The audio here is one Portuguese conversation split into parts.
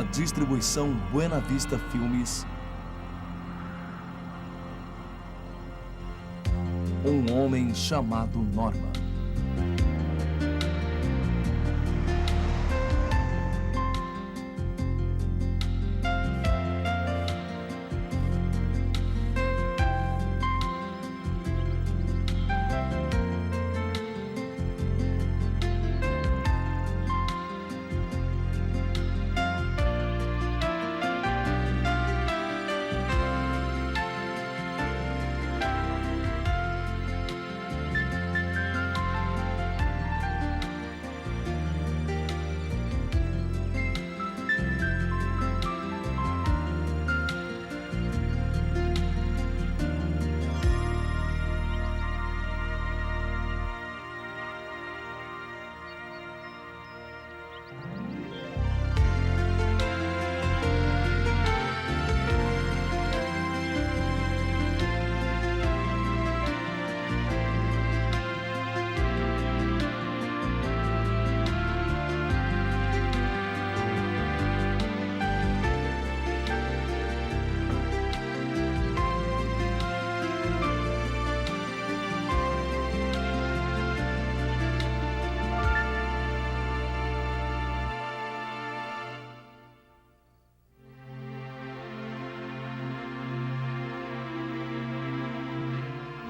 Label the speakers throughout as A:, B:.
A: Uma distribuição Buena Vista Filmes. Um homem chamado Norman.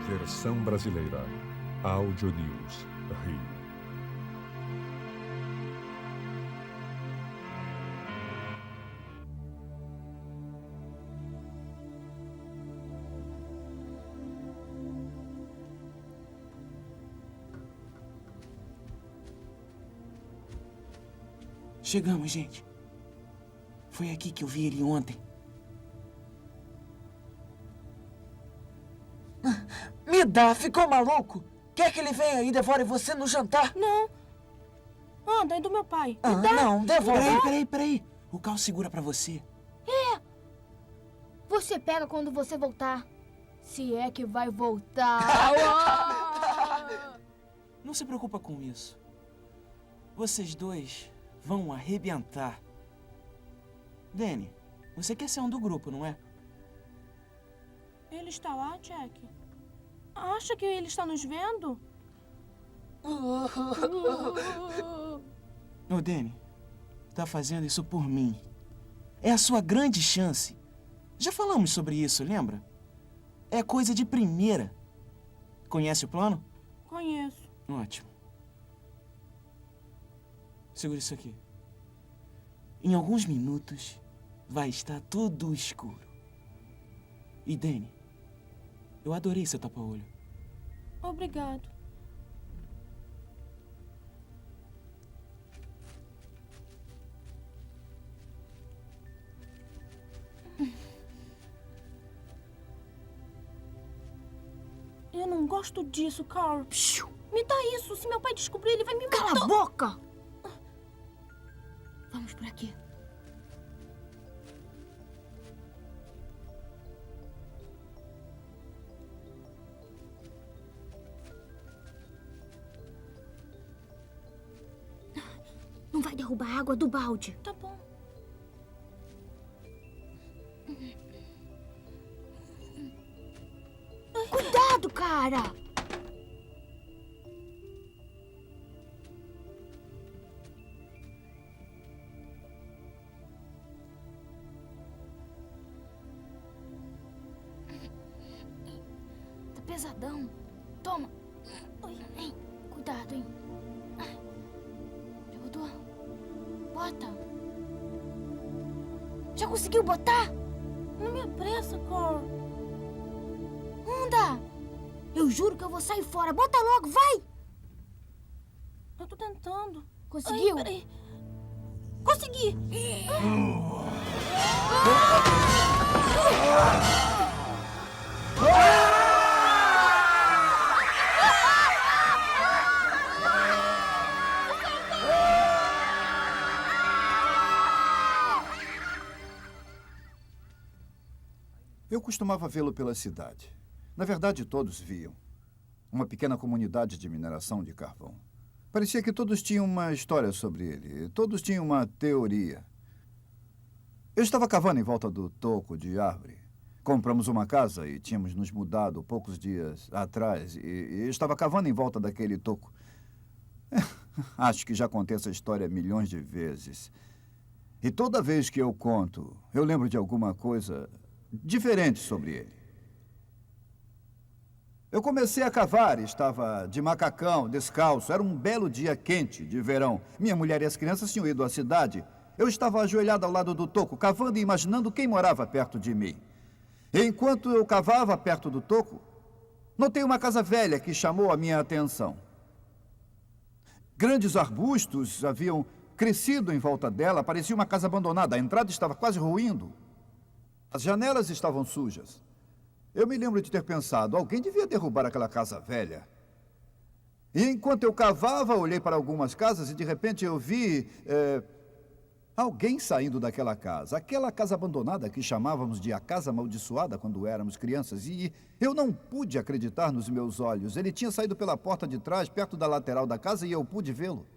B: Versão brasileira. Audio News, Rio.
C: Chegamos, gente. Foi aqui que eu vi ele ontem. Me dá, ficou maluco? Quer que ele venha e devore você no jantar?
D: Não. Anda, é do meu pai. Me dá.
C: Não, devolve. Peraí. O Cal segura pra você.
E: Você pega quando você voltar. Se é que vai voltar.
C: Não se preocupa com isso. Vocês dois vão arrebentar. Danny, você quer ser um do grupo, não é?
D: Ele está lá, Jack? Acha que ele está nos vendo?
C: Ô, Danny, tá fazendo isso por mim. É a sua grande chance. Já falamos sobre isso, lembra? É coisa de primeira. Conhece o plano?
D: Conheço.
C: Ótimo. Segura isso aqui. Em alguns minutos, vai estar tudo escuro. E, Danny, eu adorei seu tapa-olho.
D: Obrigado. Eu não gosto disso, Carl. Me dá isso. Se meu pai descobrir, ele vai me matar.
E: Cala a boca! Vamos por aqui. Não vai derrubar a água do balde.
D: Tá bom.
E: Cuidado, cara! Tá pesadão. Toma. Hein, cuidado, hein? Já botou? Bota. Já conseguiu botar?
D: Não me apressa, Carl.
E: Anda! Eu juro que eu vou sair fora. Bota logo, vai!
D: Eu tô tentando.
E: Conseguiu?
D: Ai, peraí. Consegui!
F: Eu costumava vê-lo pela cidade. Na verdade, todos viam. Uma pequena comunidade de mineração de carvão. Parecia que todos tinham uma história sobre ele. Todos tinham uma teoria. Eu estava cavando em volta do toco de árvore. Compramos uma casa e tínhamos nos mudado poucos dias atrás. E eu estava cavando em volta daquele toco. Acho que já contei essa história milhões de vezes. E toda vez que eu conto, eu lembro de alguma coisa diferente sobre ele. Eu comecei a cavar, estava de macacão, descalço. Era um belo dia quente de verão. Minha mulher e as crianças tinham ido à cidade. Eu estava ajoelhado ao lado do toco, cavando e imaginando quem morava perto de mim. E enquanto eu cavava perto do toco, notei uma casa velha que chamou a minha atenção. Grandes arbustos haviam crescido em volta dela, parecia uma casa abandonada. A entrada estava quase ruindo. As janelas estavam sujas. Eu me lembro de ter pensado, alguém devia derrubar aquela casa velha. E enquanto eu cavava, olhei para algumas casas e de repente eu vi alguém saindo daquela casa. Aquela casa abandonada que chamávamos de a casa amaldiçoada quando éramos crianças. E eu não pude acreditar nos meus olhos. Ele tinha saído pela porta de trás, perto da lateral da casa, e eu pude vê-lo.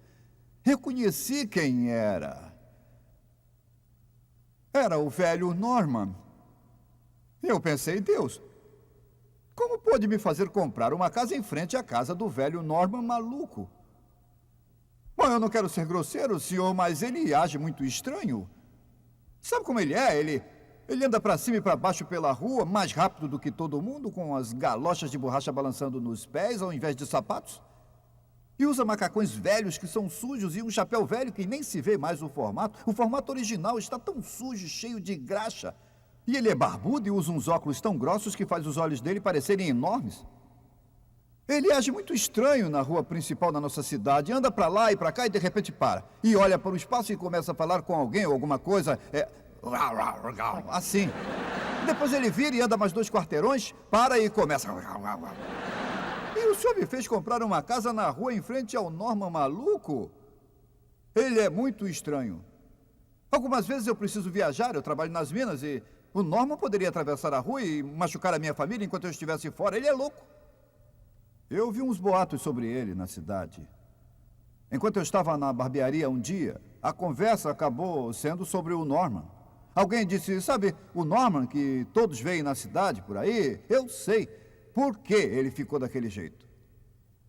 F: Reconheci quem era. Era o velho Norman. Eu pensei, Deus, como pôde me fazer comprar uma casa em frente à casa do velho Norman maluco? Bom, eu não quero ser grosseiro, senhor, mas ele age muito estranho. Sabe como ele é? Ele anda para cima e para baixo pela rua, mais rápido do que todo mundo, com as galochas de borracha balançando nos pés ao invés de sapatos. E usa macacões velhos que são sujos e um chapéu velho que nem se vê mais o formato. O formato original está tão sujo, cheio de graxa. E ele é barbudo e usa uns óculos tão grossos que faz os olhos dele parecerem enormes. Ele age muito estranho na rua principal da nossa cidade. Anda para lá e para cá e de repente para. E olha para o espaço e começa a falar com alguém ou alguma coisa. Assim. Depois ele vira e anda mais 2 quarteirões, para e começa. E o senhor me fez comprar uma casa na rua em frente ao Norman maluco? Ele é muito estranho. Algumas vezes eu preciso viajar, eu trabalho nas minas e o Norman poderia atravessar a rua e machucar a minha família enquanto eu estivesse fora. Ele é louco. Eu vi uns boatos sobre ele na cidade. Enquanto eu estava na barbearia um dia, a conversa acabou sendo sobre o Norman. Alguém disse, sabe, o Norman que todos veem na cidade por aí? Eu sei. Por que ele ficou daquele jeito?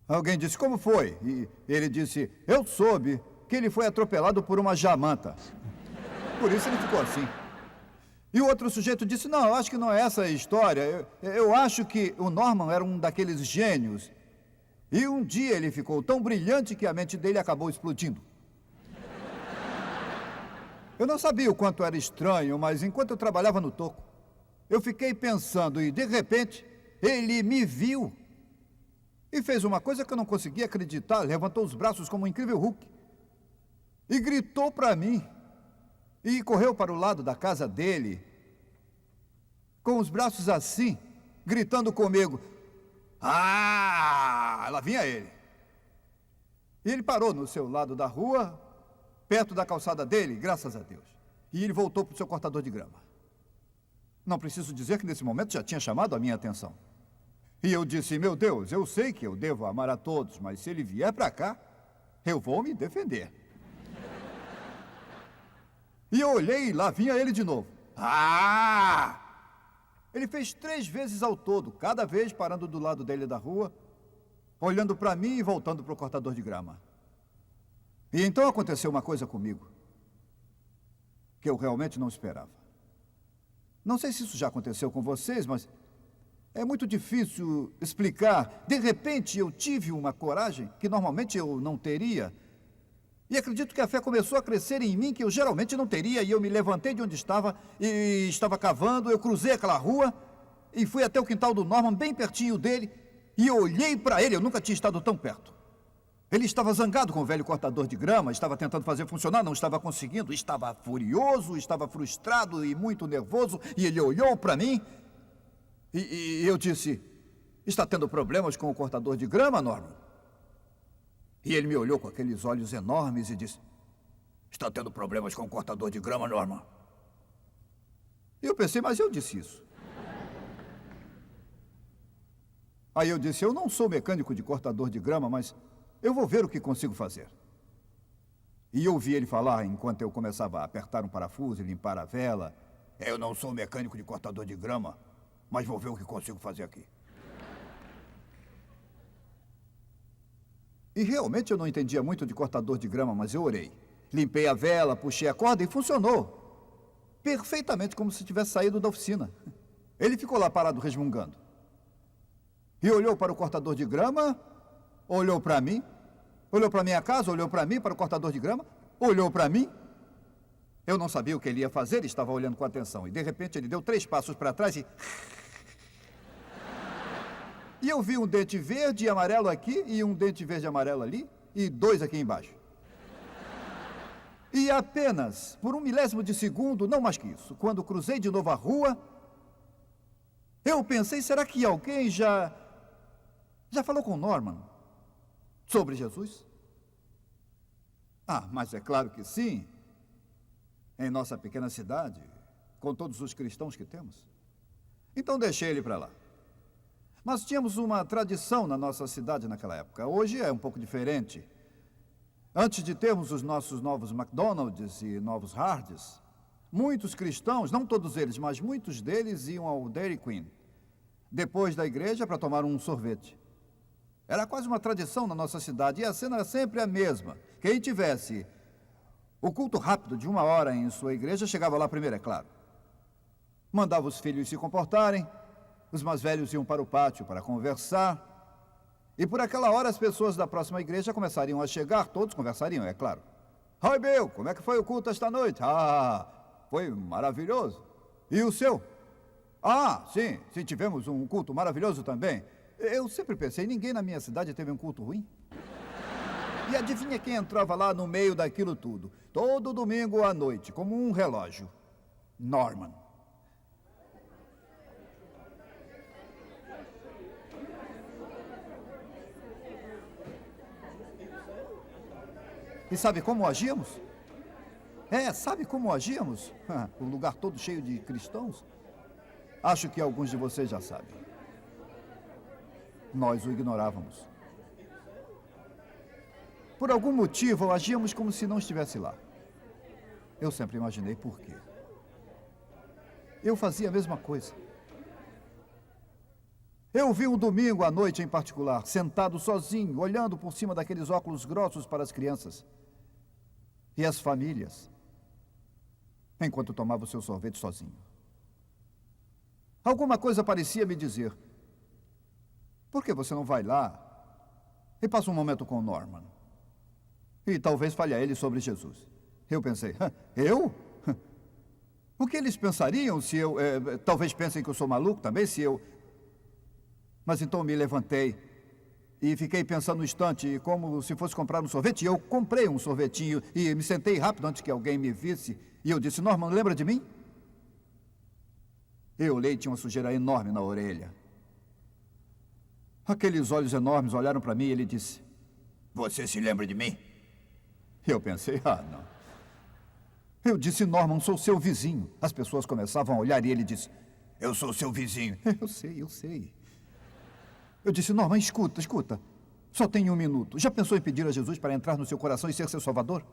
F: Alguém disse, como foi? E ele disse, eu soube que ele foi atropelado por uma jamanta. Por isso ele ficou assim. E o outro sujeito disse, não, eu acho que não é essa a história. Eu acho que o Norman era um daqueles gênios. E um dia ele ficou tão brilhante que a mente dele acabou explodindo. Eu não sabia o quanto era estranho, mas enquanto eu trabalhava no toco, eu fiquei pensando e, de repente, ele me viu. E fez uma coisa que eu não conseguia acreditar. Levantou os braços como um incrível Hulk. E gritou para mim. E correu para o lado da casa dele, com os braços assim, gritando comigo. Ah! Lá vinha ele. E ele parou no seu lado da rua, perto da calçada dele, graças a Deus. E ele voltou para o seu cortador de grama. Não preciso dizer que nesse momento já tinha chamado a minha atenção. E eu disse, meu Deus, eu sei que eu devo amar a todos, mas se ele vier para cá, eu vou me defender. E eu olhei e lá vinha ele de novo. Ah! Ele fez 3 vezes ao todo, cada vez parando do lado dele da rua, olhando para mim e voltando para o cortador de grama. E então aconteceu uma coisa comigo, que eu realmente não esperava. Não sei se isso já aconteceu com vocês, mas é muito difícil explicar. De repente eu tive uma coragem que normalmente eu não teria. E acredito que a fé começou a crescer em mim, que eu geralmente não teria, e eu me levantei de onde estava, e estava cavando, eu cruzei aquela rua, e fui até o quintal do Norman, bem pertinho dele, e eu olhei para ele, eu nunca tinha estado tão perto. Ele estava zangado com o velho cortador de grama, estava tentando fazer funcionar, não estava conseguindo, estava furioso, estava frustrado e muito nervoso, e ele olhou para mim, e eu disse, está tendo problemas com o cortador de grama, Norman? E ele me olhou com aqueles olhos enormes e disse, está tendo problemas com o cortador de grama, Norman? E eu pensei, mas eu disse isso. Aí eu disse, eu não sou mecânico de cortador de grama, mas eu vou ver o que consigo fazer. E ouvi ele falar enquanto eu começava a apertar um parafuso e limpar a vela. Eu não sou mecânico de cortador de grama, mas vou ver o que consigo fazer aqui. E realmente eu não entendia muito de cortador de grama, mas eu orei. Limpei a vela, puxei a corda e funcionou. Perfeitamente como se tivesse saído da oficina. Ele ficou lá parado resmungando. E olhou para o cortador de grama, olhou para mim, olhou para minha casa, olhou para mim, para o cortador de grama, olhou para mim. Eu não sabia o que ele ia fazer, ele estava olhando com atenção. E de repente ele deu 3 passos para trás e... E eu vi um dente verde e amarelo aqui, e um dente verde e amarelo ali, e 2 aqui embaixo. E apenas por 1 milésimo de segundo, não mais que isso, quando cruzei de novo a rua, eu pensei, será que alguém já falou com Norman sobre Jesus? Ah, mas é claro que sim. Em nossa pequena cidade, com todos os cristãos que temos. Então deixei ele para lá. Mas tínhamos uma tradição na nossa cidade naquela época. Hoje é um pouco diferente. Antes de termos os nossos novos McDonald's e novos Hardee's, muitos cristãos, não todos eles, mas muitos deles iam ao Dairy Queen, depois da igreja, para tomar um sorvete. Era quase uma tradição na nossa cidade, e a cena era sempre a mesma. Quem tivesse o culto rápido de 1 hora em sua igreja, chegava lá primeiro, é claro. Mandava os filhos se comportarem, os mais velhos iam para o pátio para conversar, e por aquela hora as pessoas da próxima igreja começariam a chegar, todos conversariam, é claro. Oi, Bill, como é que foi o culto esta noite? Ah, foi maravilhoso. E o seu? Ah, sim, tivemos um culto maravilhoso também. Eu sempre pensei, ninguém na minha cidade teve um culto ruim. E adivinha quem entrava lá no meio daquilo tudo? Todo domingo à noite, como um relógio. Norman. E sabe como agíamos? Sabe como agíamos? O lugar todo cheio de cristãos. Acho que alguns de vocês já sabem. Nós o ignorávamos. Por algum motivo, agíamos como se não estivesse lá. Eu sempre imaginei por quê. Eu fazia a mesma coisa. Eu vi um domingo à noite em particular, sentado sozinho, olhando por cima daqueles óculos grossos para as crianças e as famílias, enquanto tomava o seu sorvete sozinho. Alguma coisa parecia me dizer, por que você não vai lá e passa um momento com o Norman? E talvez fale a ele sobre Jesus. Eu pensei, eu? O que eles pensariam se eu... talvez pensem que eu sou maluco também, se eu... Mas então me levantei e fiquei pensando um instante, como se fosse comprar um sorvete. E eu comprei um sorvetinho e me sentei rápido antes que alguém me visse. E eu disse, Norman, lembra de mim? Eu olhei e tinha uma sujeira enorme na orelha. Aqueles olhos enormes olharam para mim e ele disse, você se lembra de mim? Eu pensei, não. Eu disse, Norman, sou seu vizinho. As pessoas começavam a olhar e ele disse, eu sou seu vizinho. Eu sei. Eu disse, Norman, escuta. Só tem 1 minuto. Já pensou em pedir a Jesus para entrar no seu coração e ser seu salvador?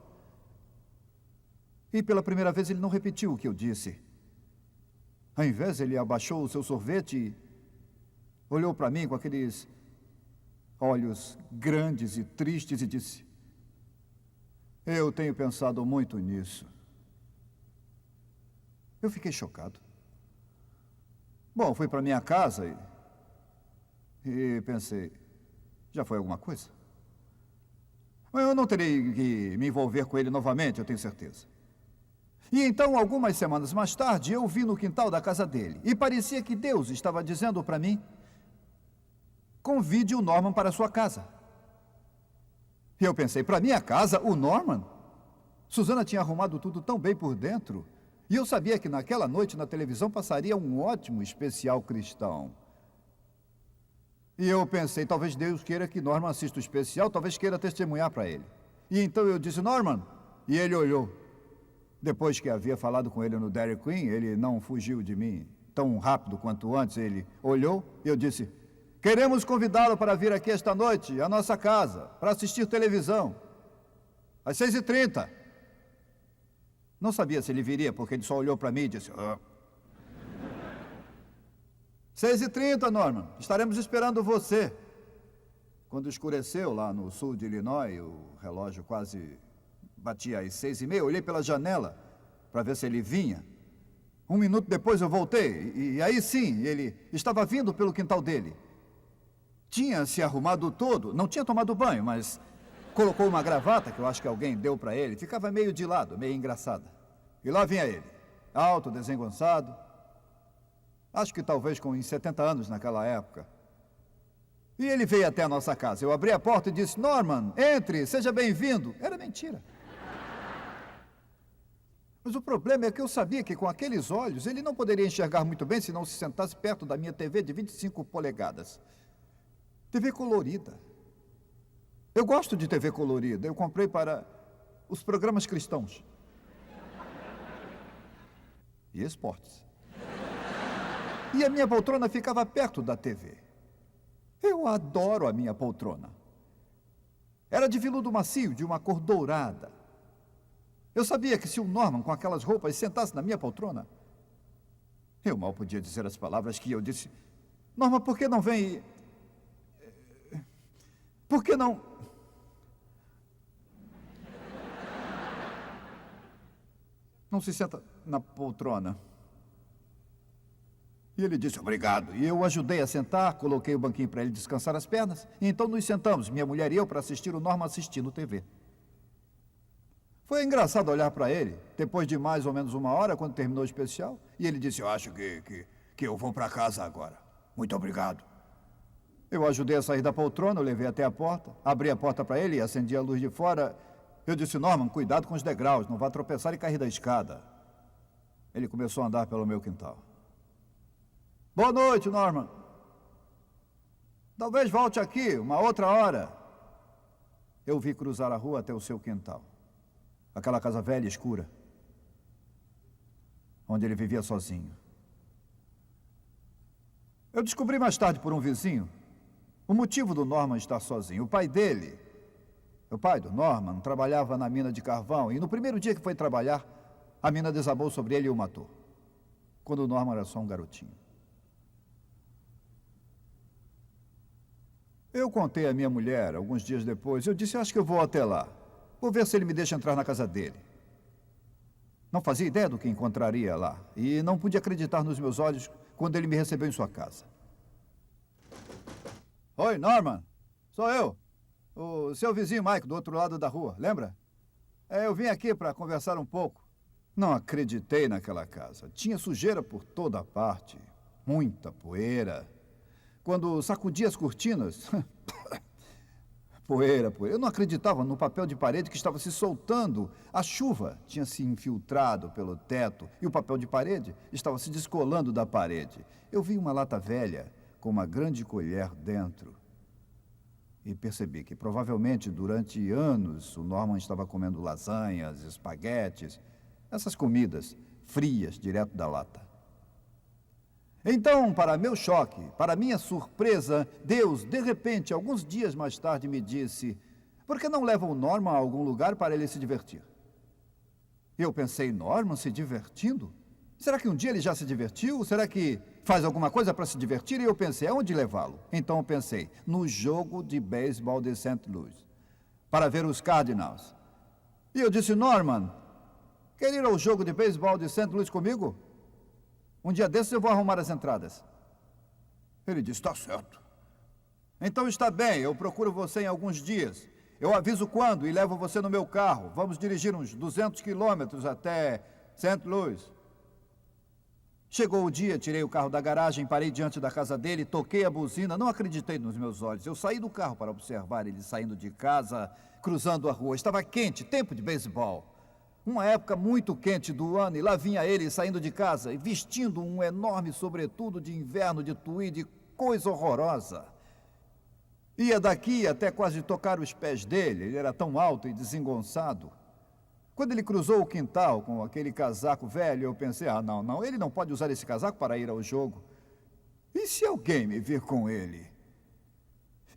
F: E pela primeira vez ele não repetiu o que eu disse. Ao invés, ele abaixou o seu sorvete e olhou para mim com aqueles olhos grandes e tristes e disse, eu tenho pensado muito nisso. Eu fiquei chocado. Bom, fui para minha casa e pensei, já foi alguma coisa? Eu não terei que me envolver com ele novamente, eu tenho certeza. E então, algumas semanas mais tarde, eu vi no quintal da casa dele. E parecia que Deus estava dizendo para mim, convide o Norman para a sua casa. E eu pensei, para minha casa, o Norman? Susana tinha arrumado tudo tão bem por dentro. E eu sabia que naquela noite na televisão passaria um ótimo especial cristão. E eu pensei, talvez Deus queira que Norman assista o especial, talvez queira testemunhar para ele. E então eu disse, Norman, e ele olhou. Depois que havia falado com ele no Dairy Queen, ele não fugiu de mim tão rápido quanto antes. Ele olhou e eu disse, queremos convidá-lo para vir aqui esta noite, à nossa casa, para assistir televisão. Às 6h30. Não sabia se ele viria, porque ele só olhou para mim e disse... 6h30, Norman. Estaremos esperando você. Quando escureceu lá no sul de Illinois, o relógio quase batia às 6h30. Eu olhei pela janela para ver se ele vinha. 1 minuto depois eu voltei, e aí sim, ele estava vindo pelo quintal dele. Tinha se arrumado todo, não tinha tomado banho, mas colocou uma gravata que eu acho que alguém deu para ele. Ficava meio de lado, meio engraçada. E lá vinha ele, alto, desengonçado. Acho que talvez com uns 70 anos naquela época. E ele veio até a nossa casa. Eu abri a porta e disse, Norman, entre, seja bem-vindo. Era mentira. Mas o problema é que eu sabia que com aqueles olhos ele não poderia enxergar muito bem se não se sentasse perto da minha TV de 25 polegadas. TV colorida. Eu gosto de TV colorida. Eu comprei para os programas cristãos. E esportes. E a minha poltrona ficava perto da TV. Eu adoro a minha poltrona. Era de veludo macio, de uma cor dourada. Eu sabia que se o Norman, com aquelas roupas, sentasse na minha poltrona, eu mal podia dizer as palavras que eu disse. Norman, por que não vem e... Por que não... Não se senta na poltrona? E ele disse, obrigado. E eu o ajudei a sentar, coloquei o banquinho para ele descansar as pernas. E então nos sentamos, minha mulher e eu, para assistir o Norman assistindo TV. Foi engraçado olhar para ele, depois de mais ou menos 1 hora, quando terminou o especial. E ele disse, eu acho que eu vou para casa agora. Muito obrigado. Eu ajudei a sair da poltrona, eu levei até a porta, abri a porta para ele e acendi a luz de fora. Eu disse, Norman, cuidado com os degraus, não vá tropeçar e cair da escada. Ele começou a andar pelo meu quintal. Boa noite, Norman. Talvez volte aqui, uma outra hora. Eu vi cruzar a rua até o seu quintal. Aquela casa velha e escura, onde ele vivia sozinho. Eu descobri mais tarde por um vizinho o motivo do Norman estar sozinho. O pai dele, o pai do Norman, trabalhava na mina de carvão e no primeiro dia que foi trabalhar, a mina desabou sobre ele e o matou. Quando o Norman era só um garotinho. Eu contei à minha mulher, alguns dias depois, eu disse, acho que eu vou até lá. Vou ver se ele me deixa entrar na casa dele. Não fazia ideia do que encontraria lá. E não pude acreditar nos meus olhos quando ele me recebeu em sua casa. Oi, Norman. Sou eu. O seu vizinho Mike, do outro lado da rua. Lembra? Eu vim aqui para conversar um pouco. Não acreditei naquela casa. Tinha sujeira por toda parte. Muita poeira. Quando sacudi as cortinas... Poeira. Eu não acreditava no papel de parede que estava se soltando. A chuva tinha se infiltrado pelo teto e o papel de parede estava se descolando da parede. Eu vi uma lata velha com uma grande colher dentro. E percebi que provavelmente durante anos o Norman estava comendo lasanhas, espaguetes, essas comidas frias direto da lata. Então, para meu choque, para minha surpresa, Deus, de repente, alguns dias mais tarde, me disse, por que não leva o Norman a algum lugar para ele se divertir? Eu pensei, Norman se divertindo? Será que um dia ele já se divertiu? Será que faz alguma coisa para se divertir? E eu pensei, aonde levá-lo? Então eu pensei, no jogo de beisebol de St. Louis, para ver os Cardinals. E eu disse, Norman, quer ir ao jogo de beisebol de St. Louis comigo? Um dia desses eu vou arrumar as entradas. Ele disse, está certo. Então está bem, eu procuro você em alguns dias. Eu aviso quando e levo você no meu carro. Vamos dirigir uns 200 quilômetros até St. Louis. Chegou o dia, tirei o carro da garagem, parei diante da casa dele, toquei a buzina, não acreditei nos meus olhos. Eu saí do carro para observar ele saindo de casa, cruzando a rua. Estava quente, tempo de beisebol. Uma época muito quente do ano, e lá vinha ele saindo de casa e vestindo um enorme sobretudo de inverno de tweed, coisa horrorosa. Ia daqui até quase tocar os pés dele, ele era tão alto e desengonçado. Quando ele cruzou o quintal com aquele casaco velho, eu pensei, não, ele não pode usar esse casaco para ir ao jogo. E se alguém me vir com ele?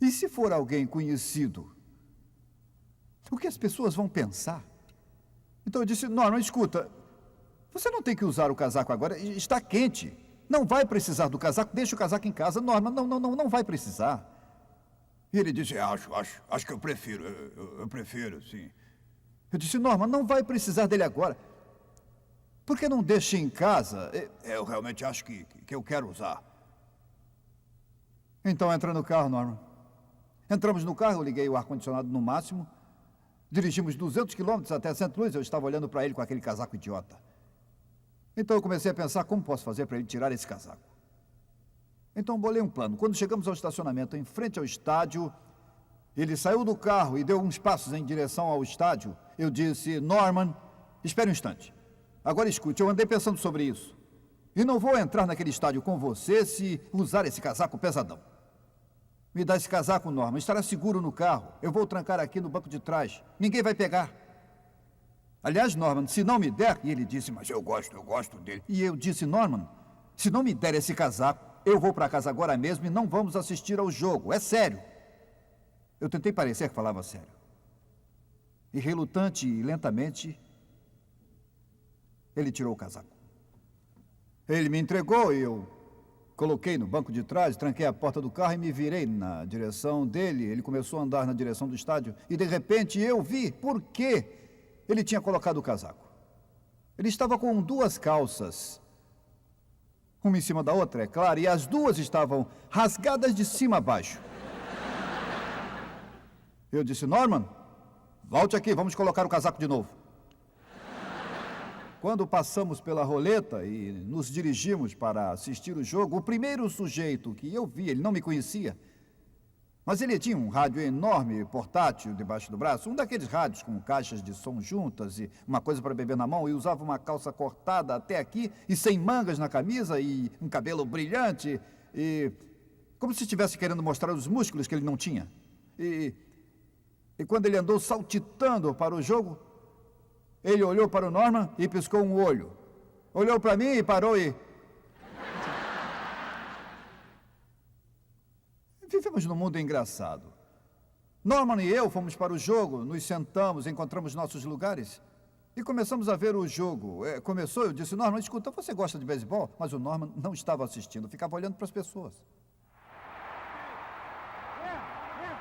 F: E se for alguém conhecido? O que as pessoas vão pensar? Então eu disse, Norman, escuta, você não tem que usar o casaco agora, está quente. Não vai precisar do casaco, deixa o casaco em casa. Norman, não vai precisar. E ele disse, acho que eu prefiro, eu prefiro, sim. Eu disse, Norman, não vai precisar dele agora. Por que não deixa em casa? Eu realmente acho que eu quero usar. Então entra no carro, Norman. Entramos no carro, eu liguei o ar-condicionado no máximo. Dirigimos 200 quilômetros até St. Louis, eu estava olhando para ele com aquele casaco idiota. Então eu comecei a pensar como posso fazer para ele tirar esse casaco. Então bolei um plano. Quando chegamos ao estacionamento em frente ao estádio, ele saiu do carro e deu uns passos em direção ao estádio. Eu disse, Norman, espere um instante. Agora escute, eu andei pensando sobre isso. E não vou entrar naquele estádio com você se usar esse casaco pesadão. Me dá esse casaco, Norman. Estará seguro no carro. Eu vou trancar aqui no banco de trás. Ninguém vai pegar. Aliás, Norman, se não me der... E ele disse, mas eu gosto dele. E eu disse, Norman, se não me der esse casaco, eu vou para casa agora mesmo e não vamos assistir ao jogo. É sério. Eu tentei parecer que falava sério. E relutante e lentamente, ele tirou o casaco. Ele me entregou e eu coloquei no banco de trás, tranquei a porta do carro e me virei na direção dele. Ele começou a andar na direção do estádio e, de repente, eu vi por que ele tinha colocado o casaco. Ele estava com duas calças, uma em cima da outra, é claro, e as duas estavam rasgadas de cima a baixo. Eu disse, Norman, volte aqui, vamos colocar o casaco de novo. Quando passamos pela roleta e nos dirigimos para assistir o jogo, o primeiro sujeito que eu vi, ele não me conhecia, mas ele tinha um rádio enorme, portátil, debaixo do braço, um daqueles rádios com caixas de som juntas e uma coisa para beber na mão, e usava uma calça cortada até aqui e sem mangas na camisa e um cabelo brilhante, e como se estivesse querendo mostrar os músculos que ele não tinha. E quando ele andou saltitando para o jogo, ele olhou para o Norman e piscou um olho. Olhou para mim e parou e... Vivemos num mundo engraçado. Norman e eu fomos para o jogo, nos sentamos, encontramos nossos lugares e começamos a ver o jogo. Começou, eu disse, Norman, escuta, você gosta de beisebol? Mas o Norman não estava assistindo, ficava olhando para as pessoas.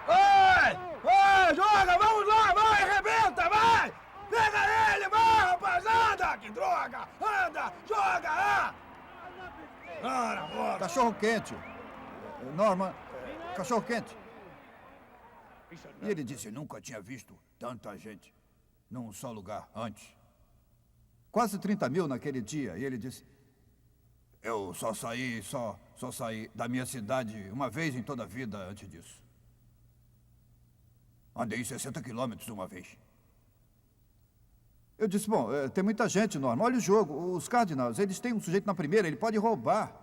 G: Vai, joga, vamos lá, vai, arrebenta, vai! Pega ele, vai, rapaziada! Que droga! Anda, joga lá! Ora, boa!
F: Cachorro quente. Norman, cachorro quente. E ele disse, nunca tinha visto tanta gente num só lugar antes. Quase 30 mil naquele dia. E ele disse, eu só saí da minha cidade uma vez em toda a vida antes disso. Andei 60 quilômetros uma vez. Eu disse, bom, tem muita gente, Norman. Olha o jogo, os Cardinals, eles têm um sujeito na primeira, ele pode roubar.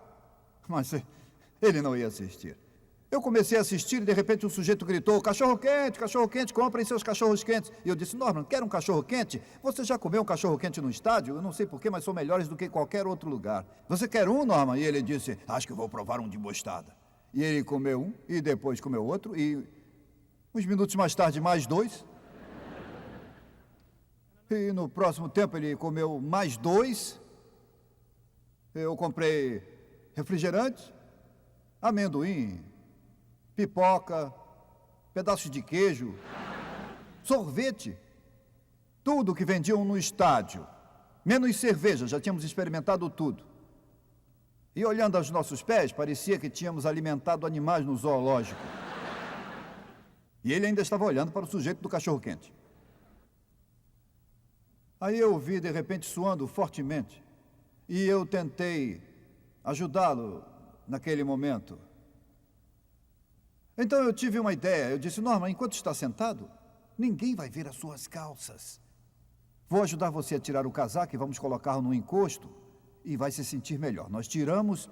F: Mas ele não ia assistir. Eu comecei a assistir e, de repente, um sujeito gritou, cachorro quente, comprem seus cachorros quentes. E eu disse, Norman, quer um cachorro quente? Você já comeu um cachorro quente no estádio? Eu não sei porquê, mas são melhores do que em qualquer outro lugar. Você quer um, Norman? E ele disse, acho que vou provar um de mostarda. E ele comeu um, e depois comeu outro, e uns minutos mais tarde, mais dois. E no próximo tempo ele comeu mais dois. Eu comprei refrigerante, amendoim, pipoca, pedaços de queijo, sorvete, tudo que vendiam no estádio, menos cerveja, já tínhamos experimentado tudo. E olhando aos nossos pés, parecia que tínhamos alimentado animais no zoológico. E ele ainda estava olhando para o sujeito do cachorro-quente. Aí eu o vi, de repente, suando fortemente. E eu tentei ajudá-lo naquele momento. Então eu tive uma ideia. Eu disse, Norman, enquanto está sentado, ninguém vai ver as suas calças. Vou ajudar você a tirar o casaco e vamos colocá-lo no encosto e vai se sentir melhor. Nós tiramos.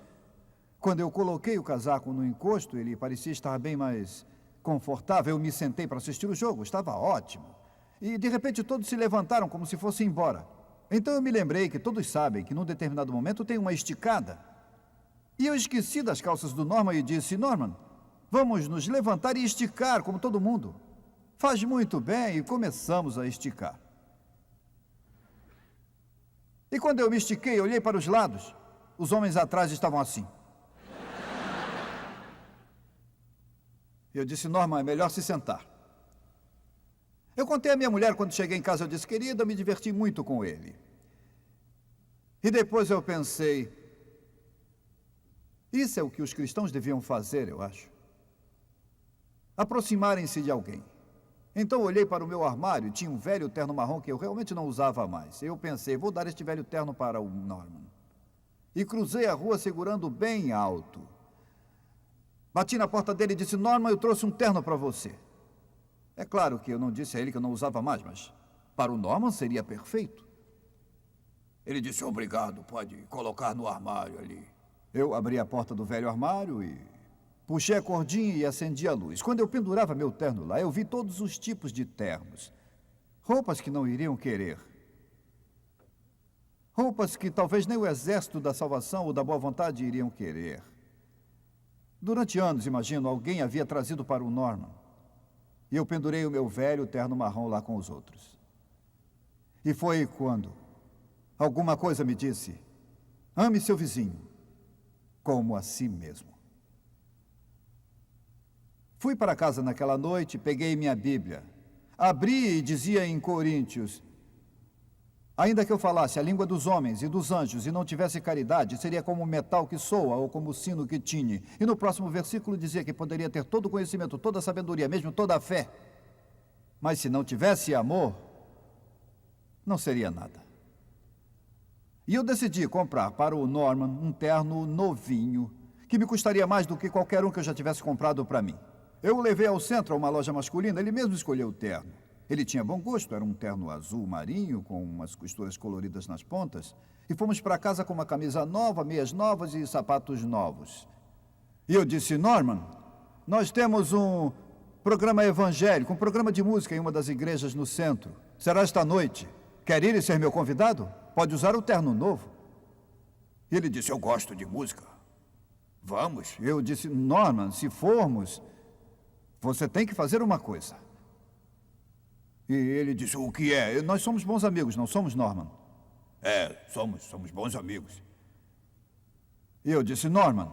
F: Quando eu coloquei o casaco no encosto, ele parecia estar bem mais confortável. Eu me sentei para assistir o jogo. Estava ótimo. E, de repente, todos se levantaram como se fossem embora. Então eu me lembrei que todos sabem que, num determinado momento, tem uma esticada. E eu esqueci das calças do Norman e disse, Norman, vamos nos levantar e esticar, como todo mundo. Faz muito bem e começamos a esticar. E quando eu me estiquei, olhei para os lados. Os homens atrás estavam assim. Eu disse, Norman, é melhor se sentar. Eu contei à minha mulher quando cheguei em casa, eu disse, querida, eu me diverti muito com ele. E depois eu pensei, isso é o que os cristãos deviam fazer, eu acho. Aproximarem-se de alguém. Então eu olhei para o meu armário, tinha um velho terno marrom que eu realmente não usava mais. Eu pensei, vou dar este velho terno para o Norman. E cruzei a rua segurando bem alto. Bati na porta dele e disse, Norman, eu trouxe um terno para você. É claro que eu não disse a ele que eu não usava mais, mas para o Norman seria perfeito. Ele disse, obrigado, pode colocar no armário ali. Eu abri a porta do velho armário e puxei a cordinha e acendi a luz. Quando eu pendurava meu terno lá, eu vi todos os tipos de ternos. Roupas que não iriam querer. Roupas que talvez nem o exército da salvação ou da boa vontade iriam querer. Durante anos, imagino, alguém havia trazido para o Norman. E eu pendurei o meu velho terno marrom lá com os outros. E foi quando alguma coisa me disse, ame seu vizinho como a si mesmo. Fui para casa naquela noite, peguei minha Bíblia, abri e dizia em Coríntios, ainda que eu falasse a língua dos homens e dos anjos e não tivesse caridade, seria como o metal que soa ou como o sino que tine. E no próximo versículo dizia que poderia ter todo o conhecimento, toda a sabedoria, mesmo toda a fé. Mas se não tivesse amor, não seria nada. E eu decidi comprar para o Norman um terno novinho, que me custaria mais do que qualquer um que eu já tivesse comprado para mim. Eu o levei ao centro, a uma loja masculina, ele mesmo escolheu o terno. Ele tinha bom gosto, era um terno azul marinho, com umas costuras coloridas nas pontas. E fomos para casa com uma camisa nova, meias novas e sapatos novos. E eu disse, Norman, nós temos um programa evangélico, um programa de música em uma das igrejas no centro. Será esta noite. Quer ir e ser meu convidado? Pode usar o terno novo. E ele disse, eu gosto de música. Vamos. Eu disse, Norman, se formos, você tem que fazer uma coisa. E ele disse, o que é? Nós somos bons amigos, não somos, Norman? É, somos bons amigos. E eu disse, Norman,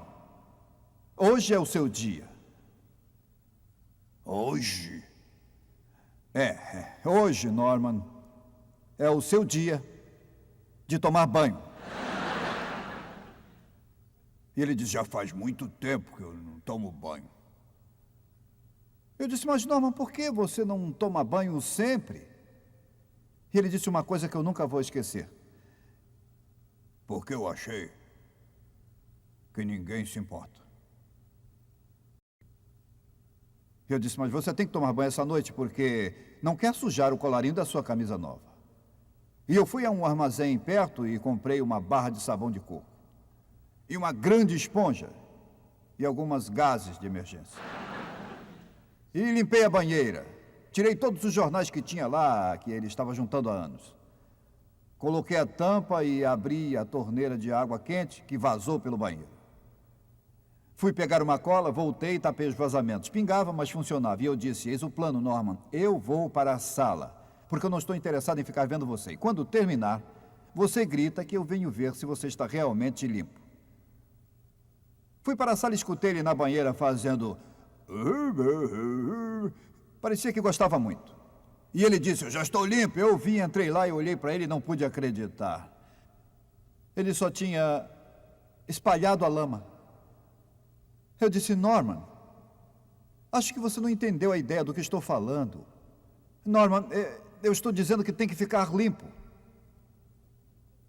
F: hoje é o seu dia. Hoje? Hoje, Norman, é o seu dia de tomar banho. E ele disse, já faz muito tempo que eu não tomo banho. Eu disse, mas Norman, por que você não toma banho sempre? E ele disse uma coisa que eu nunca vou esquecer. Porque eu achei que ninguém se importa. Eu disse, mas você tem que tomar banho essa noite porque não quer sujar o colarinho da sua camisa nova. E eu fui a um armazém perto e comprei uma barra de sabão de coco. E uma grande esponja. E algumas gases de emergência. E limpei a banheira. Tirei todos os jornais que tinha lá, que ele estava juntando há anos. Coloquei a tampa e abri a torneira de água quente que vazou pelo banheiro. Fui pegar uma cola, voltei e tapei os vazamentos. Pingava, mas funcionava. E eu disse, eis o plano, Norman. Eu vou para a sala, porque eu não estou interessado em ficar vendo você. E quando terminar, você grita que eu venho ver se você está realmente limpo. Fui para a sala e escutei ele na banheira fazendo... Parecia que gostava muito. E ele disse, eu já estou limpo. Eu vi, entrei lá e olhei para ele e não pude acreditar. Ele só tinha espalhado a lama. Eu disse, Norman, acho que você não entendeu a ideia do que estou falando. Norman, eu estou dizendo que tem que ficar limpo.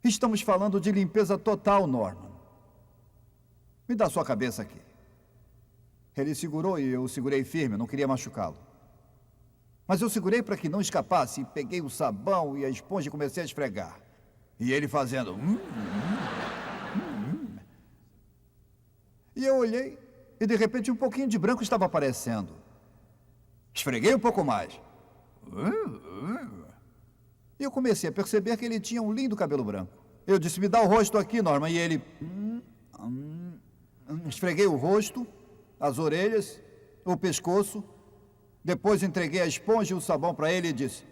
F: Estamos falando de limpeza total, Norman. Me dá sua cabeça aqui. Ele segurou e eu segurei firme, não queria machucá-lo. Mas eu segurei para que não escapasse e peguei o sabão e a esponja e comecei a esfregar. E ele fazendo... E eu olhei e de repente um pouquinho de branco estava aparecendo. Esfreguei um pouco mais. E eu comecei a perceber que ele tinha um lindo cabelo branco. Eu disse, me dá o rosto aqui, Norman. E ele... Esfreguei o rosto, as orelhas, o pescoço. Depois entreguei a esponja e o sabão para ele e disse: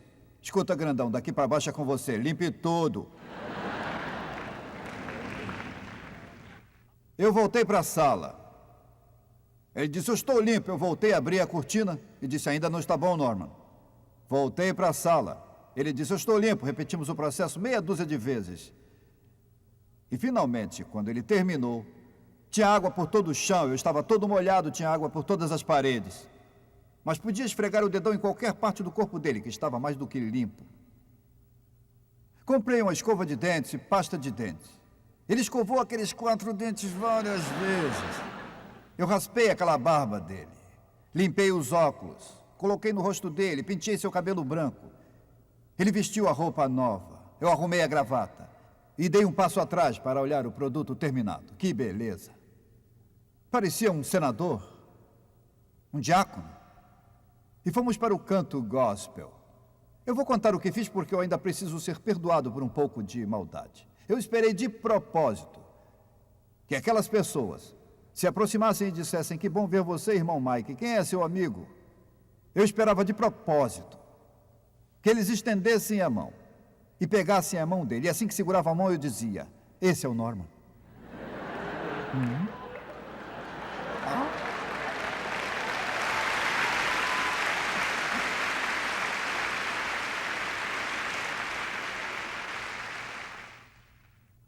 F: escuta, grandão, daqui para baixo é com você, limpe tudo. Eu voltei para a sala. Ele disse: eu estou limpo. Eu voltei, abri a cortina e disse: ainda não está bom, Norman. Voltei para a sala. Ele disse: eu estou limpo. Repetimos o processo meia dúzia de vezes. E finalmente, quando ele terminou, tinha água por todo o chão, eu estava todo molhado, tinha água por todas as paredes. Mas podia esfregar o dedão em qualquer parte do corpo dele, que estava mais do que limpo. Comprei uma escova de dentes e pasta de dentes. Ele escovou aqueles 4 dentes várias vezes. Eu raspei aquela barba dele, limpei os óculos, coloquei no rosto dele, penteei seu cabelo branco. Ele vestiu a roupa nova, eu arrumei a gravata e dei um passo atrás para olhar o produto terminado. Que beleza! Parecia um senador, um diácono. E fomos para o canto gospel. Eu vou contar o que fiz porque eu ainda preciso ser perdoado por um pouco de maldade. Eu esperei de propósito que aquelas pessoas se aproximassem e dissessem: que bom ver você, irmão Mike, quem é seu amigo? Eu esperava de propósito que eles estendessem a mão e pegassem a mão dele. E assim que segurava a mão eu dizia: esse é o Norman.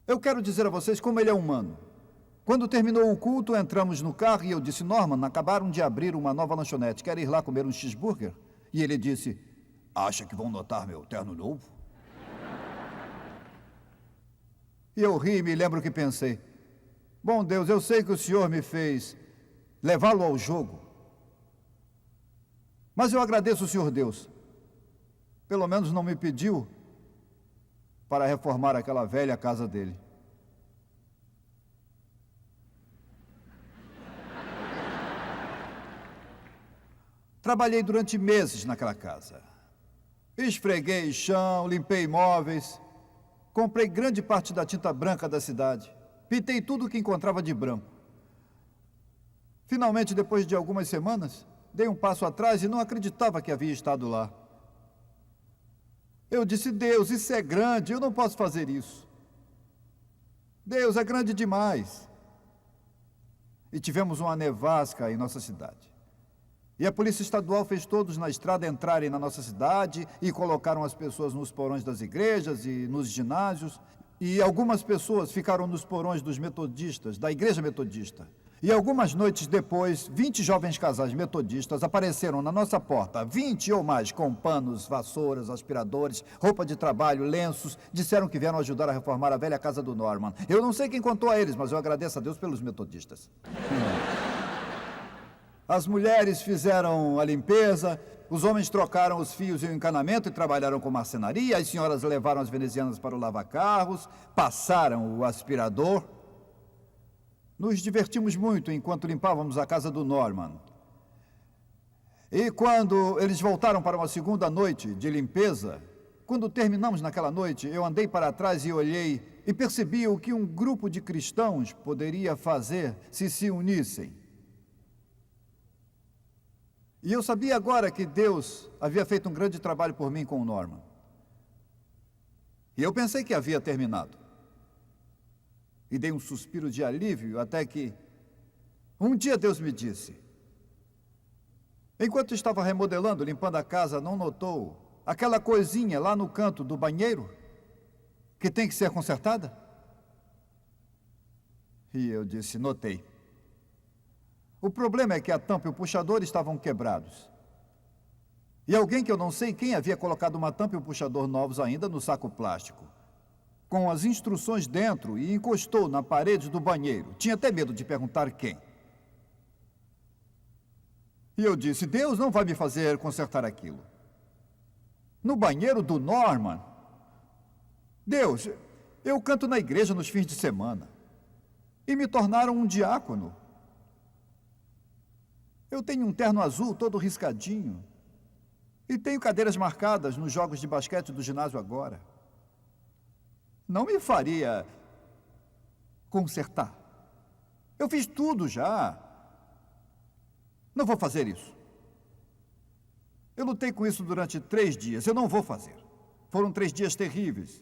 F: Eu quero dizer a vocês como ele é humano. Quando terminou o culto, entramos no carro e eu disse: Norman, acabaram de abrir uma nova lanchonete. Quer ir lá comer um cheeseburger? E ele disse: acha que vão notar meu terno novo? E eu ri e me lembro que pensei: bom Deus, eu sei que o senhor me fez levá-lo ao jogo. Mas eu agradeço o senhor Deus. Pelo menos não me pediu para reformar aquela velha casa dele. Trabalhei durante meses naquela casa. Esfreguei chão, limpei móveis, comprei grande parte da tinta branca da cidade, pintei tudo o que encontrava de branco. Finalmente, depois de algumas semanas, dei um passo atrás e não acreditava que havia estado lá. Eu disse: Deus, isso é grande, eu não posso fazer isso. Deus, é grande demais. E tivemos uma nevasca em nossa cidade. E a polícia estadual fez todos na estrada entrarem na nossa cidade e colocaram as pessoas nos porões das igrejas e nos ginásios. E algumas pessoas ficaram nos porões dos metodistas, da igreja metodista. E algumas noites depois, 20 jovens casais metodistas apareceram na nossa porta, 20 ou mais, com panos, vassouras, aspiradores, roupa de trabalho, lenços, disseram que vieram ajudar a reformar a velha casa do Norman. Eu não sei quem contou a eles, mas eu agradeço a Deus pelos metodistas. As mulheres fizeram a limpeza, os homens trocaram os fios e o encanamento e trabalharam com marcenaria, as senhoras levaram as venezianas para o lava-carros, passaram o aspirador. Nos divertimos muito enquanto limpávamos a casa do Norman. E quando eles voltaram para uma segunda noite de limpeza, quando terminamos naquela noite, eu andei para trás e olhei e percebi o que um grupo de cristãos poderia fazer se unissem. E eu sabia agora que Deus havia feito um grande trabalho por mim com o Norman. E eu pensei que havia terminado. E dei um suspiro de alívio, até que um dia Deus me disse: enquanto estava remodelando, limpando a casa, não notou aquela coisinha lá no canto do banheiro que tem que ser consertada? E eu disse: notei. O problema é que a tampa e o puxador estavam quebrados. E alguém que eu não sei quem havia colocado uma tampa e um puxador novos ainda no saco plástico, com as instruções dentro, e encostou na parede do banheiro. Tinha até medo de perguntar quem. E eu disse: Deus não vai me fazer consertar aquilo. No banheiro do Norman? Deus, eu canto na igreja nos fins de semana. E me tornaram um diácono. Eu tenho um terno azul todo riscadinho. E tenho cadeiras marcadas nos jogos de basquete do ginásio agora. Não me faria consertar. Eu fiz tudo já. Não vou fazer isso. Eu lutei com isso durante 3 dias. Eu não vou fazer. Foram 3 dias terríveis.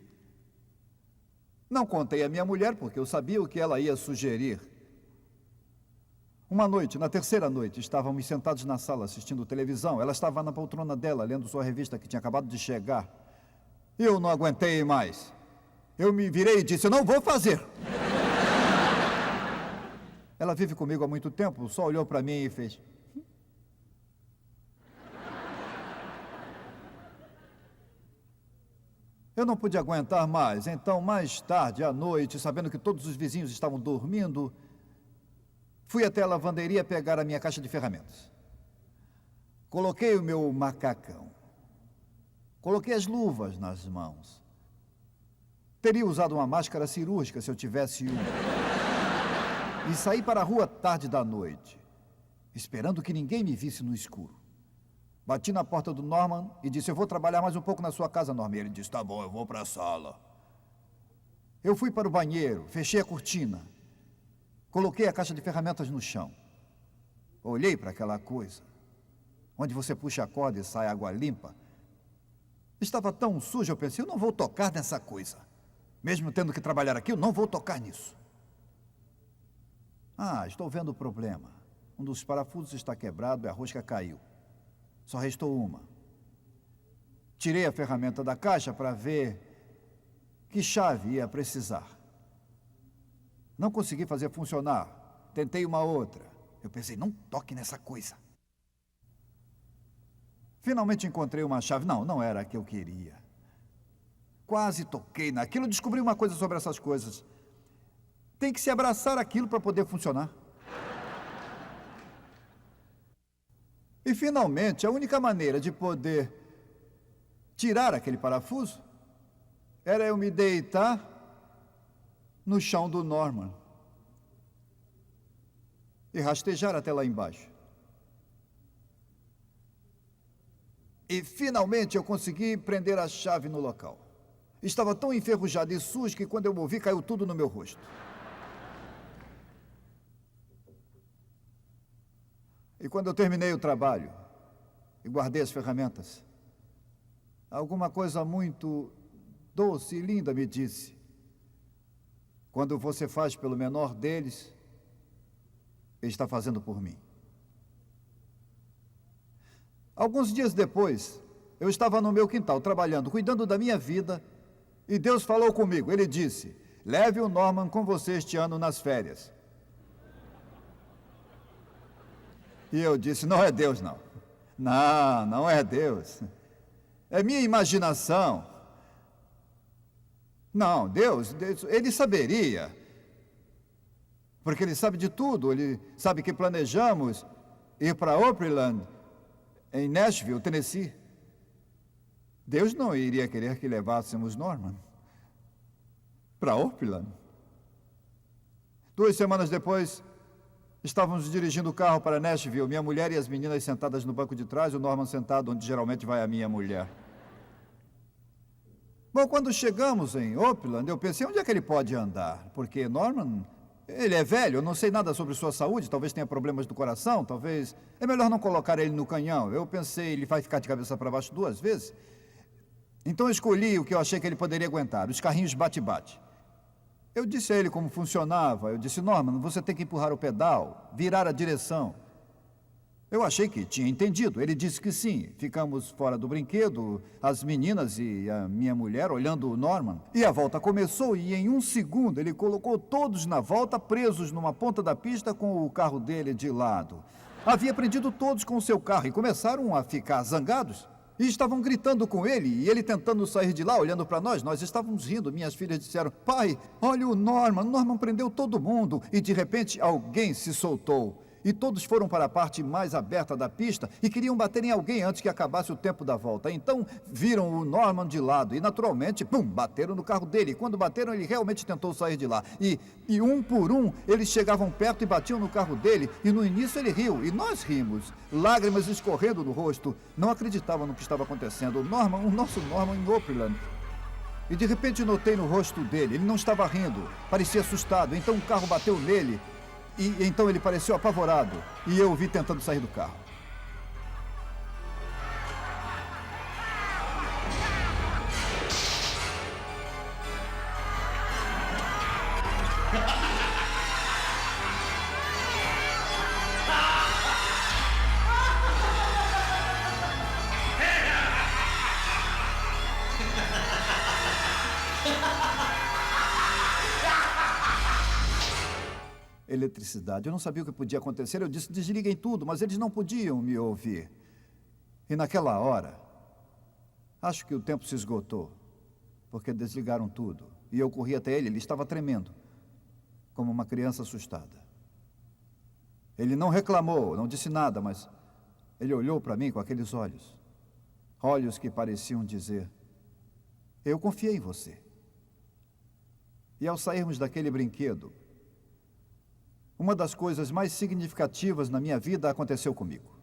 F: Não contei à minha mulher, porque eu sabia o que ela ia sugerir. Uma noite, na terceira noite, estávamos sentados na sala assistindo televisão. Ela estava na poltrona dela, lendo sua revista que tinha acabado de chegar. Eu não aguentei mais. Eu me virei e disse, eu não vou fazer. Ela vive comigo há muito tempo, só olhou para mim e fez... Eu não pude aguentar mais, então, mais tarde, à noite, sabendo que todos os vizinhos estavam dormindo, fui até a lavanderia pegar a minha caixa de ferramentas. Coloquei o meu macacão. Coloquei as luvas nas mãos. Teria usado uma máscara cirúrgica se eu tivesse uma. E saí para a rua tarde da noite, esperando que ninguém me visse no escuro. Bati na porta do Norman e disse, eu vou trabalhar mais um pouco na sua casa, Norman. Ele disse, tá bom, eu vou para a sala. Eu fui para o banheiro, fechei a cortina, coloquei a caixa de ferramentas no chão. Olhei para aquela coisa, onde você puxa a corda e sai água limpa. Estava tão sujo, eu pensei, eu não vou tocar nessa coisa. Mesmo tendo que trabalhar aqui, eu não vou tocar nisso. Ah, estou vendo o problema. Um dos parafusos está quebrado e a rosca caiu. Só restou uma. Tirei a ferramenta da caixa para ver que chave ia precisar. Não consegui fazer funcionar. Tentei uma outra. Eu pensei, não toque nessa coisa. Finalmente encontrei uma chave. Não era a que eu queria. Quase toquei naquilo. Descobri uma coisa sobre essas coisas. Tem que se abraçar aquilo para poder funcionar. E, finalmente, a única maneira de poder tirar aquele parafuso era eu me deitar no chão do Norman e rastejar até lá embaixo. E, finalmente, eu consegui prender a chave no local. Estava tão enferrujado e sujo que, quando eu movi, caiu tudo no meu rosto. E quando eu terminei o trabalho e guardei as ferramentas, alguma coisa muito doce e linda me disse, quando você faz pelo menor deles, ele está fazendo por mim. Alguns dias depois, eu estava no meu quintal trabalhando, cuidando da minha vida, e Deus falou comigo. Ele disse, leve o Norman com você este ano nas férias. E eu disse, não é Deus, não. Não é Deus. É minha imaginação. Não, Deus, ele saberia. Porque ele sabe de tudo. Ele sabe que planejamos ir para Opryland, em Nashville, Tennessee. Deus não iria querer que levássemos Norman para Opryland. 2 semanas depois, estávamos dirigindo o carro para Nashville, minha mulher e as meninas sentadas no banco de trás, o Norman sentado onde geralmente vai a minha mulher. Bom, quando chegamos em Opryland, eu pensei, onde é que ele pode andar? Porque Norman, ele é velho, eu não sei nada sobre sua saúde, talvez tenha problemas do coração, talvez... É melhor não colocar ele no canhão. Eu pensei, ele vai ficar de cabeça para baixo 2 vezes. Então eu escolhi o que eu achei que ele poderia aguentar, os carrinhos bate-bate. Eu disse a ele como funcionava. Eu disse, Norman, você tem que empurrar o pedal, virar a direção. Eu achei que tinha entendido. Ele disse que sim. Ficamos fora do brinquedo, as meninas e a minha mulher olhando o Norman. E a volta começou e em 1 segundo ele colocou todos na volta presos numa ponta da pista com o carro dele de lado. Havia prendido todos com o seu carro e começaram a ficar zangados. E estavam gritando com ele, e ele tentando sair de lá, olhando para nós. Nós estávamos rindo. Minhas filhas disseram, pai, olha o Norman prendeu todo mundo. E de repente alguém se soltou. E todos foram para a parte mais aberta da pista e queriam bater em alguém antes que acabasse o tempo da volta. Então viram o Norman de lado e naturalmente, pum, bateram no carro dele. E quando bateram, ele realmente tentou sair de lá. E um por um, eles chegavam perto e batiam no carro dele. E no início ele riu, e nós rimos, lágrimas escorrendo no rosto. Não acreditavam no que estava acontecendo. O nosso Norman em Opryland. E de repente notei no rosto dele, ele não estava rindo, parecia assustado. Então o carro bateu nele. E então ele pareceu apavorado, e eu o vi tentando sair do carro. eletricidade. Eu não sabia o que podia acontecer. Eu disse, desliguem tudo, mas eles não podiam me ouvir. E naquela hora, acho que o tempo se esgotou, porque desligaram tudo. E eu corri até ele estava tremendo, como uma criança assustada. Ele não reclamou, não disse nada, mas ele olhou para mim com aqueles olhos. Olhos que pareciam dizer, eu confiei em você. E ao sairmos daquele brinquedo, uma das coisas mais significativas na minha vida aconteceu comigo.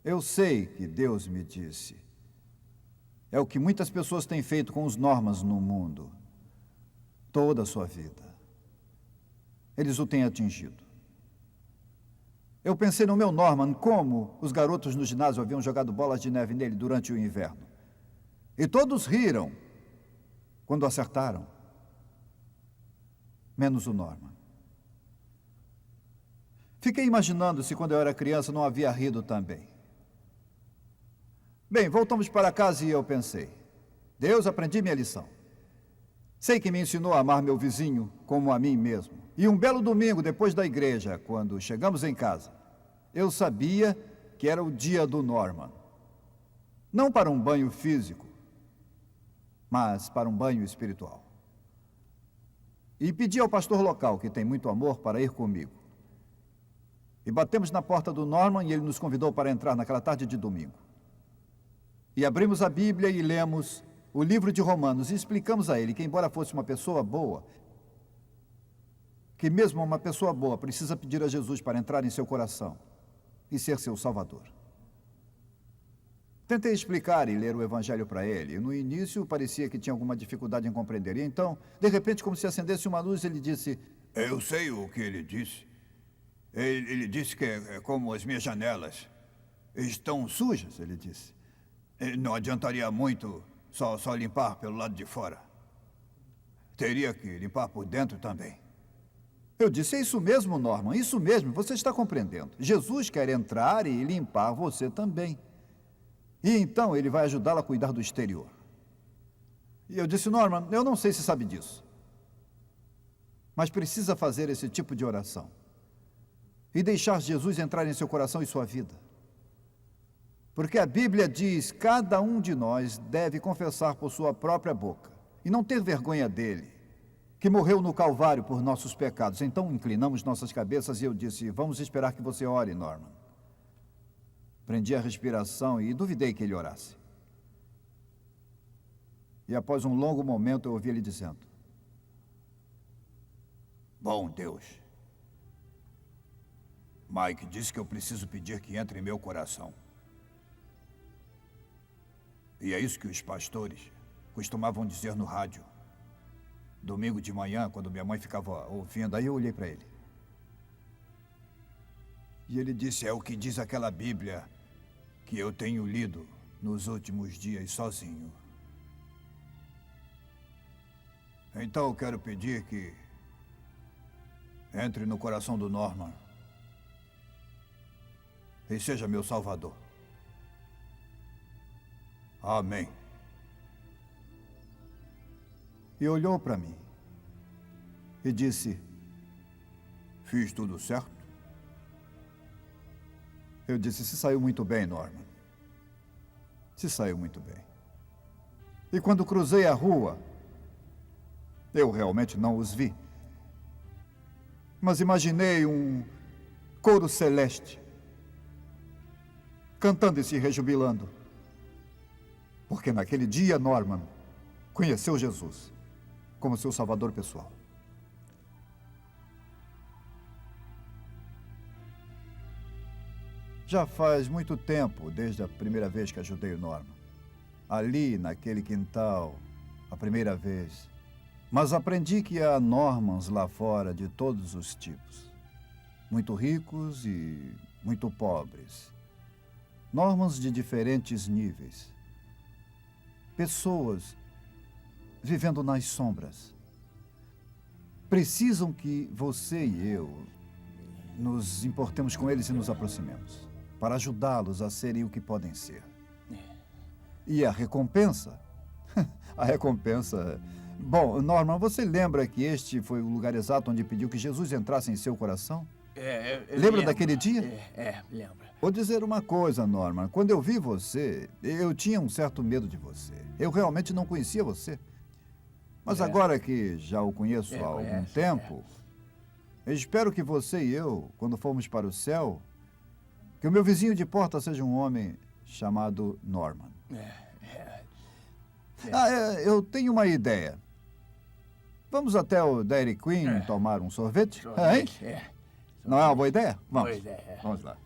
F: Eu sei que Deus me disse. É o que muitas pessoas têm feito com os Normans no mundo. Toda a sua vida. Eles o têm atingido. Eu pensei no meu Norman, como os garotos no ginásio haviam jogado bolas de neve nele durante o inverno. E todos riram quando acertaram. Menos o Norman. Fiquei imaginando se quando eu era criança não havia rido também. Bem, voltamos para casa e eu pensei, Deus, aprendi minha lição. Sei que me ensinou a amar meu vizinho como a mim mesmo. E um belo domingo, depois da igreja, quando chegamos em casa, eu sabia que era o dia do Norman. Não para um banho físico, mas para um banho espiritual. E pedi ao pastor local, que tem muito amor, para ir comigo. E batemos na porta do Norman e ele nos convidou para entrar naquela tarde de domingo. E abrimos a Bíblia e lemos o livro de Romanos e explicamos a ele que, embora fosse uma pessoa boa, que mesmo uma pessoa boa precisa pedir a Jesus para entrar em seu coração e ser seu Salvador. Tentei explicar e ler o Evangelho para ele. No início parecia que tinha alguma dificuldade em compreender. E então, de repente, como se acendesse uma luz, ele disse,
G: Eu sei o que ele disse. Ele disse que é como as minhas janelas. Estão
F: sujas, ele disse.
G: Não adiantaria muito só limpar pelo lado de fora. Teria que limpar por dentro também.
F: Eu disse, é isso mesmo, Norman, isso mesmo, você está compreendendo. Jesus quer entrar e limpar você também. E então ele vai ajudá-la a cuidar do exterior. E eu disse, Norman, eu não sei se sabe disso, mas precisa fazer esse tipo de oração. E deixar Jesus entrar em seu coração e sua vida. Porque a Bíblia diz, cada um de nós deve confessar por sua própria boca e não ter vergonha dele, que morreu no Calvário por nossos pecados. Então inclinamos nossas cabeças e eu disse, vamos esperar que você ore, Norman. Prendi a respiração e duvidei que ele orasse. E após um longo momento eu ouvi ele dizendo,
G: Bom Deus, Mike disse que eu preciso pedir que entre em meu coração. E é isso que os pastores costumavam dizer no rádio. Domingo de manhã, quando minha mãe ficava ouvindo, aí eu olhei para ele. E ele disse, é o que diz aquela Bíblia que eu tenho lido nos últimos dias sozinho. Então eu quero pedir que entre no coração do Norman e seja meu Salvador. Amém.
F: E olhou para mim e disse,
G: fiz tudo certo?
F: Eu disse, se saiu muito bem, Norman. Se saiu muito bem. E quando cruzei a rua, eu realmente não os vi. Mas imaginei um coro celeste cantando e se rejubilando. Porque naquele dia, Norman conheceu Jesus como seu salvador pessoal. Já faz muito tempo, desde a primeira vez que ajudei o Norman. Ali, naquele quintal, a primeira vez. Mas aprendi que há Normans lá fora de todos os tipos. Muito ricos e muito pobres. Normans de diferentes níveis. Pessoas vivendo nas sombras. Precisam que você e eu nos importemos com eles e nos aproximemos, para ajudá-los a serem o que podem ser. E a recompensa? A recompensa Bom, Norman, você lembra que este foi o lugar exato onde pediu que Jesus entrasse em seu coração?
G: Eu
F: Lembra
G: lembro.
F: daquele dia?
G: Lembro.
F: Vou dizer uma coisa, Norman. Quando eu vi você, eu tinha um certo medo de você. Eu realmente não conhecia você. Mas agora que já o conheço há algum tempo, espero que você e eu, quando formos para o céu, que o meu vizinho de porta seja um homem chamado Norman. Eu tenho uma ideia. Vamos até o Dairy Queen tomar um sorvete? Hein? Não é uma boa ideia? Vamos.
G: Boa ideia.
F: Vamos lá.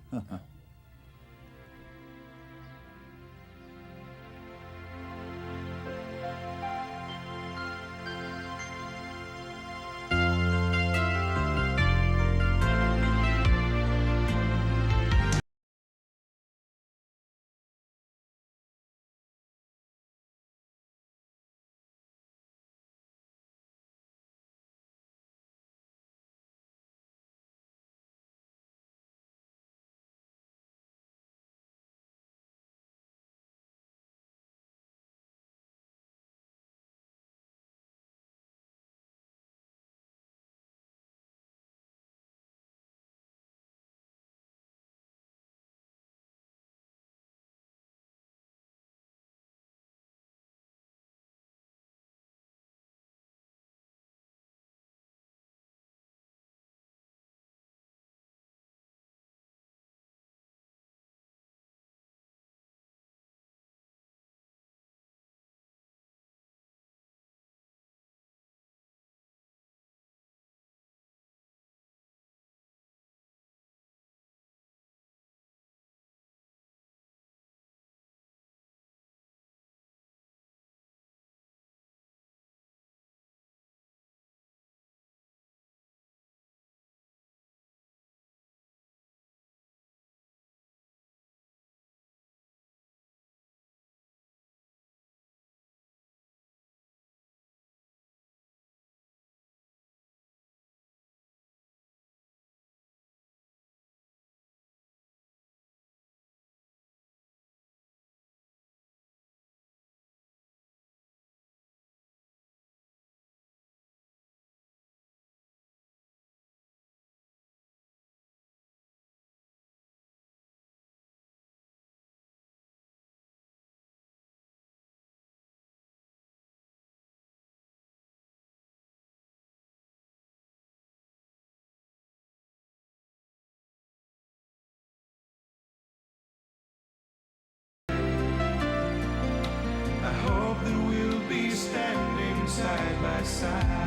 H: I hope that we'll be standing side by side.